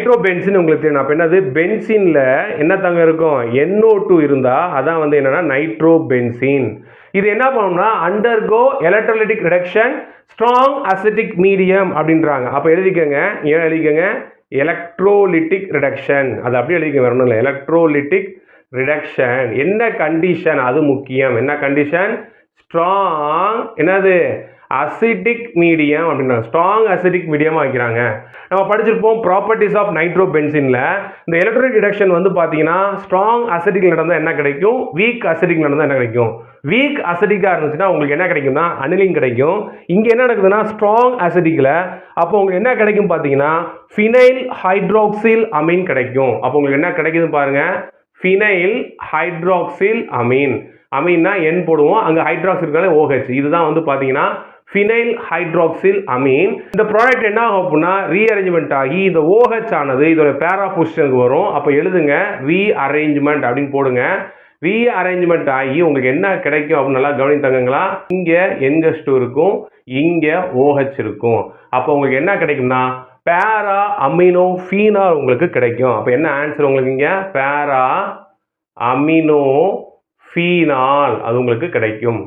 Nitrobenzene உங்களுக்கு தெரியும். அப்போ என்னது பென்சின்ல என்ன தங்க இருக்கும் NO2 இருந்தால் அதான் வந்து என்னன்னா நைட்ரோபென்சின். இது என்ன பண்ணணும்னா undergo electrolytic reduction strong acetic medium அப்படின்றாங்க. அப்போ எழுதிக்கங்க எலக்ட்ரோலிட்டிக் ரிடக்ஷன் அது அப்படியே எழுதிக்க வரணும் இல்லை எலக்ட்ரோலிட்டிக் ரிடக்ஷன் என்ன கண்டிஷன் அது முக்கியம் என்ன கண்டிஷன் ஸ்ட்ராங் என்னது அசிட்டிக் மீடியம் அப்படின்னா ஸ்ட்ராங் அசிட்டிக் மீடியமாக வைக்கிறாங்க. நம்ம படிச்சிருப்போம் ப்ராப்பர்ட்டிஸ் ஆஃப் நைட்ரோபென்சின்ல இந்த எலக்ட்ரோலிக் ரிடக்ஷன் வந்து பார்த்தீங்கன்னா ஸ்ட்ராங் அசிட்டிக் நடந்தால் என்ன கிடைக்கும் வீக் அசிட்டிக் நடந்தால் என்ன கிடைக்கும் வீக் அசிட்டிக்காக இருந்துச்சுன்னா உங்களுக்கு என்ன கிடைக்கும்னா அனிலின் கிடைக்கும். இங்கே என்ன நடக்குதுன்னா ஸ்ட்ராங் அசிட்டிக்கில் அப்போ உங்களுக்கு என்ன கிடைக்கும் பார்த்தீங்கன்னா ஃபினைல் ஹைட்ராக்சில் அமீன் கிடைக்கும். அப்போ உங்களுக்கு என்ன கிடைக்குதுன்னு பாருங்க ஃபினைல் ஹைட்ராக்சில் அமீன் அமீன்னா N போடுவோம் அங்கே ஹைட்ராக்சில் OH இதுதான் வந்து பார்த்தீங்கன்னா ஃபினைல் ஹைட்ராக்சில் அமீன். இந்த ப்ராடக்ட் என்ன ஆகும் அப்படின்னா ரீஅரேஞ்ச்மெண்ட் ஆகி இந்த OH ஆனது இதோட பேரா பொசிஷனுக்கு வரும். அப்போ எழுதுங்க ரீஅரேஞ்ச்மெண்ட் அப்படின்னு போடுங்க. ரீஅரேஞ்ச்மெண்ட் ஆகி உங்களுக்கு என்ன கிடைக்கும் அப்படின்னு நல்லா கவனித்தாங்களா இங்கே NH2 இருக்கும் இங்கே OH இருக்கும். அப்போ உங்களுக்கு என்ன கிடைக்கும்னா பேரா அமினோ ஃபீனால் உங்களுக்கு கிடைக்கும். அப்போ என்ன ஆன்சர் உங்களுக்கு இங்கே பேரா அமினோ ஃபீனால் அது உங்களுக்கு கிடைக்கும்.